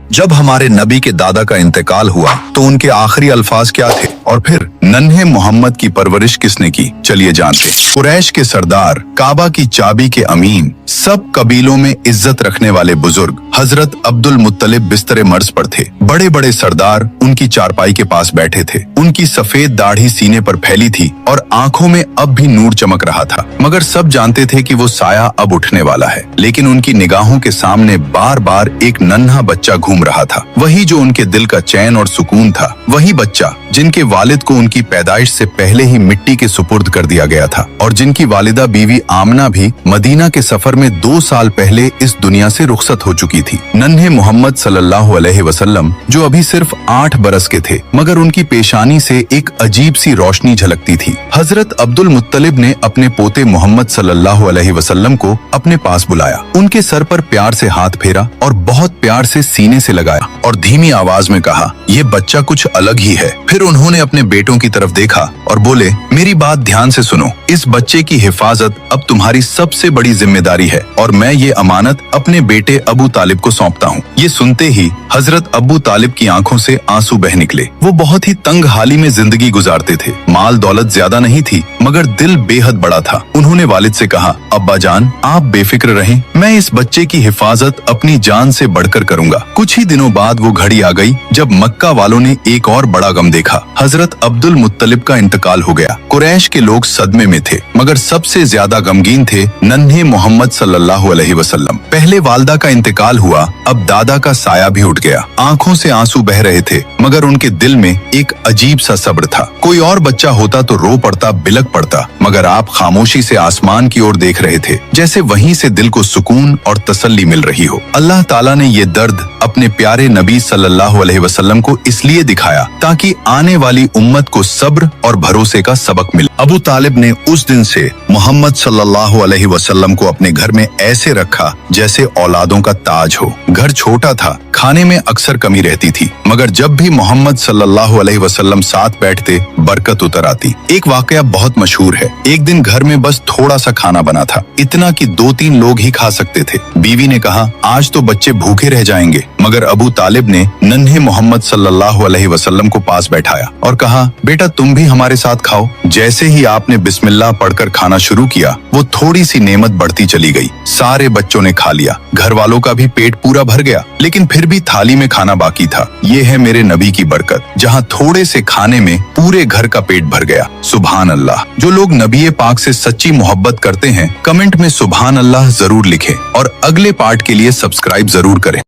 जब हमारे नबी के दादा का इंतकाल हुआ तो उनके आखिरी अल्फाज क्या थे और फिर नन्हे मोहम्मद की परवरिश किसने की, चलिए जानते। कुरैश के सरदार, काबा की चाबी के अमीन, सब कबीलों में इज्जत रखने वाले बुजुर्ग हजरत अब्दुल मुत्तलिब बिस्तरे मर्ज पर थे। बड़े बड़े सरदार उनकी चारपाई के पास बैठे थे। उनकी सफेद दाढ़ी सीने पर फैली थी और आंखों में अब भी नूर चमक रहा था, मगर सब जानते थे कि वो साया अब उठने वाला है। लेकिन उनकी निगाहों के सामने बार बार एक नन्हा बच्चा घूम रहा था, वही जो उनके दिल का चैन और सुकून था, वही बच्चा जिनके वालिद को उनकी पैदाइश से पहले ही मिट्टी के सुपुर्द कर दिया गया था और जिनकी वालिदा बीवी आमना भी मदीना के सफर में 2 साल पहले इस दुनिया से रुखसत हो चुकी थी। नन्हे मोहम्मद सल्लल्लाहु अलैहि वसल्लम जो अभी सिर्फ 8 बरस के थे, मगर उनकी पेशानी से एक अजीब सी रोशनी झलकती थी। हजरत अब्दुल मुत्तलिब ने अपने पोते मोहम्मद सल्लल्लाहु अलैहि वसल्लम को अपने पास बुलाया, उनके सर पर प्यार से हाथ फेरा और बहुत प्यार से सीने से लगाया और धीमी आवाज में कहा, ये बच्चा कुछ अलग ही है। फिर उन्होंने अपने बेटों की तरफ देखा और बोले, मेरी बात ध्यान से सुनो, इस बच्चे की हिफाजत अब तुम्हारी सबसे बड़ी जिम्मेदारी है और मैं ये अमानत अपने बेटे अबू तालिब को सौंपता हूँ। ये सुनते ही हजरत अबू तालिब की आंखों से आंसू बह निकले। वो बहुत ही तंग हाली में जिंदगी गुजारते थे, माल दौलत ज्यादा नहीं थी, मगर दिल बेहद बड़ा था। उन्होंने वालिद से कहा, अब्बा जान, आप बेफिक्र रहें, मैं इस बच्चे की हिफाजत अपनी जान से बढ़कर करूंगा। कुछ ही दिनों बाद वो घड़ी आ गई जब मक्का वालों ने एक और बड़ा गम देखा। हजरत अब्दुल मुत्तलिब का इंतकाल हो गया। कुरैश के लोग सदमे में थे, मगर सबसे ज्यादा गमगीन थे नन्हे मोहम्मद सल्लल्लाहु अलैहि वसल्लम। पहले वालदा का इंतकाल हुआ, अब दादा का साया भी उठ गया। आंखों से आंसू बह रहे थे, मगर उनके दिल में एक अजीब सा सब्र था। कोई और बच्चा होता तो रो पड़ता, बिलक पड़ता, मगर आप खामोशी से आसमान की ओर देख रहे थे, जैसे वहीं से दिल को सुकून और तसल्ली मिल रही हो। अल्लाह ताला ने ये दर्द अपने प्यारे नबी सल्लल्लाहु अलैहि वसल्लम को इसलिए दिखाया ताकि आने वाली उम्मत को सब्र और भरोसे का सबक मिले। अबू तालिब ने उस दिन से मोहम्मद सल्लल्लाहु अलैहि वसल्लम को अपने घर में ऐसे रखा जैसे औलादों का ताज हो। घर छोटा था, खाने में अक्सर कमी रहती थी, मगर जब भी मोहम्मद सल्लल्लाहु अलैहि वसल्लम साथ बैठते बरकत उतर आती। एक वाकया बहुत मशहूर है। एक दिन घर में बस थोड़ा सा खाना बना था, इतना कि 2-3 लोग ही खा सकते थे। बीवी ने कहा, आज तो बच्चे भूखे रह जाएंगे, मगर अबू तालिब ने नन्हे मोहम्मद सल्लल्लाहु अलैहि वसल्लम को पास बैठाया और कहा, बेटा तुम भी हमारे साथ खाओ। जैसे ही आपने बिस्मिल्लाह पढ़कर खाना शुरू किया, वो थोड़ी सी नेमत बढ़ती चली गई। सारे बच्चों ने खा लिया, घर वालों का भी पेट पूरा भर गया, लेकिन फिर भी थाली में खाना बाकी था। ये है मेरे नबी की बरकत, जहाँ थोड़े से खाने में पूरे घर का पेट भर गया। सुभान अल्लाह। जो लोग नबी पाक से सच्ची मोहब्बत करते हैं, कमेंट में सुभान अल्लाह जरूर लिखें और अगले पार्ट के लिए सब्सक्राइब जरूर करें।